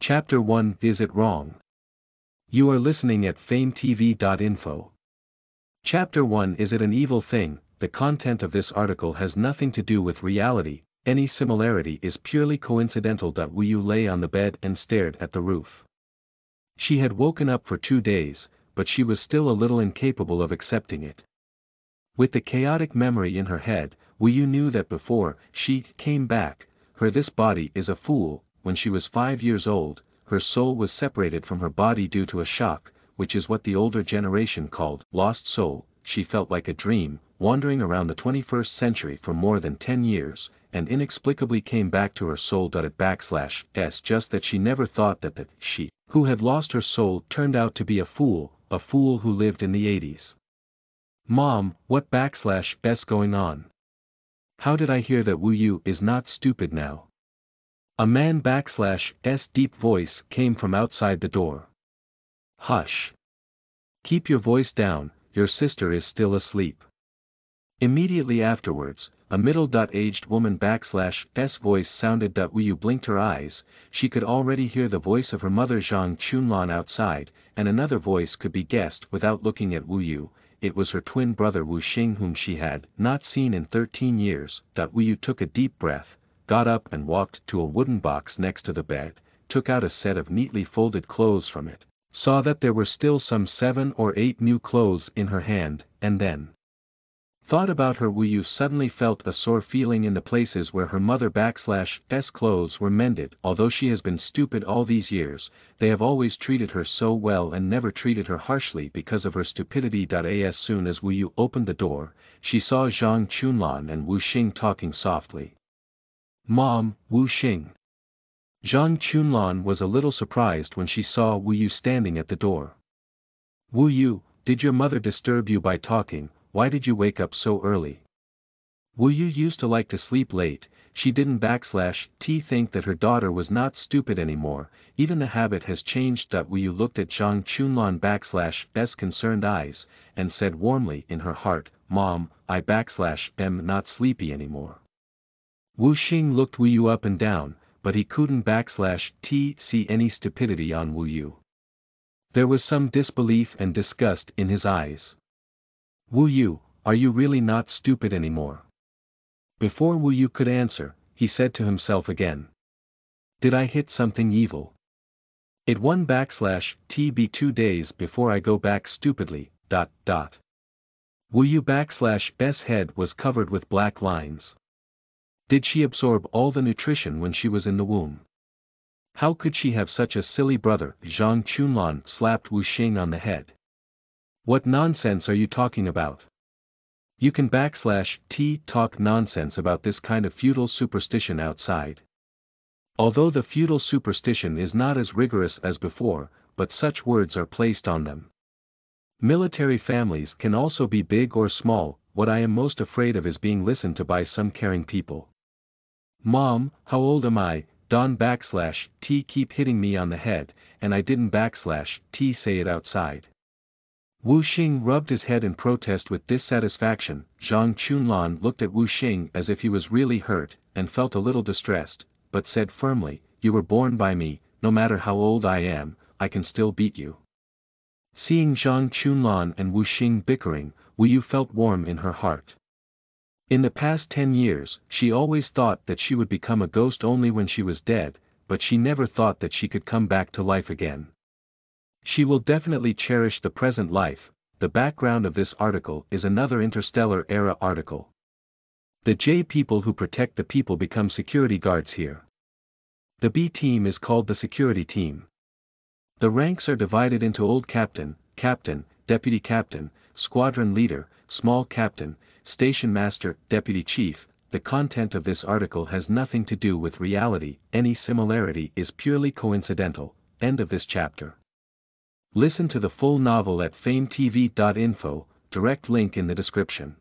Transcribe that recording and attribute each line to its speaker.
Speaker 1: Chapter 1 Is It Wrong? You are listening at famvetv.info. Chapter 1 Is it an evil thing? The content of this article has nothing to do with reality, any similarity is purely coincidental. Wu Yu lay on the bed and stared at the roof. She had woken up for 2 days, but she was still a little incapable of accepting it. With the chaotic memory in her head, Wu Yu knew that before she came back, this body is a fool. When she was 5 years old, her soul was separated from her body due to a shock, which is what the older generation called lost soul. She felt like a dream, wandering around the 21st century for more than 10 years, and inexplicably came back to her soul. Just that she never thought that she, who had lost her soul, turned out to be a fool who lived in the 80s. Mom, what /s going on? How did I hear that Wu Yu is not stupid now? A man /s deep voice came from outside the door. Hush. Keep your voice down, your sister is still asleep. Immediately afterwards, a middle-aged woman /s voice sounded. Wu Yu blinked her eyes. She could already hear the voice of her mother Zhang Chunlan outside, and another voice could be guessed without looking at Wu Yu. It was her twin brother Wu Xing, whom she had not seen in 13 years. Wu Yu took a deep breath, got up and walked to a wooden box next to the bed, took out a set of neatly folded clothes from it, saw that there were still some 7 or 8 new clothes in her hand, and then thought about her. Wu Yu suddenly felt a sore feeling in the places where her mother /s clothes were mended. Although she has been stupid all these years, they have always treated her so well and never treated her harshly because of her stupidity. As soon as Wu Yu opened the door, she saw Zhang Chunlan and Wu Xing talking softly. Mom, Wu Xing. Zhang Chunlan was a little surprised when she saw Wu Yu standing at the door. Wu Yu, did your mother disturb you by talking? Why did you wake up so early? Wu Yu used to like to sleep late. She didn't think that her daughter was not stupid anymore. Even the habit has changed. Wu Yu looked at Zhang Chunlan /s concerned eyes, and said warmly in her heart, Mom, I am not sleepy anymore. Wu Xing looked Wu Yu up and down, but he couldn't see any stupidity on Wu Yu. There was some disbelief and disgust in his eyes. Wu Yu, are you really not stupid anymore? Before Wu Yu could answer, he said to himself again. Did I hit something evil? It won't be 2 days before I go back stupidly. Wu Yu /s head was covered with black lines. Did she absorb all the nutrition when she was in the womb? How could she have such a silly brother? Zhang Chunlan slapped Wu Xing on the head. What nonsense are you talking about? You can talk nonsense about this kind of feudal superstition outside. Although the feudal superstition is not as rigorous as before, but such words are placed on them. Military families can also be big or small. What I am most afraid of is being listened to by some caring people. Mom, how old am I? Don keep hitting me on the head, and I didn't say it outside. Wu Xing rubbed his head in protest with dissatisfaction. Zhang Chunlan looked at Wu Xing as if he was really hurt, and felt a little distressed, but said firmly, You were born by me, no matter how old I am, I can still beat you. Seeing Zhang Chunlan and Wu Xing bickering, Wu Yu felt warm in her heart. In the past 10 years, she always thought that she would become a ghost only when she was dead, but she never thought that she could come back to life again. She will definitely cherish the present life. The background of this article is another interstellar era article. The J people who protect the people become security guards here. The B team is called the security team. The ranks are divided into old captain, captain, deputy captain, squadron leader, small captain, station master, deputy chief. The content of this article has nothing to do with reality, any similarity is purely coincidental. End of this chapter. Listen to the full novel at FameTV.info, direct link in the description.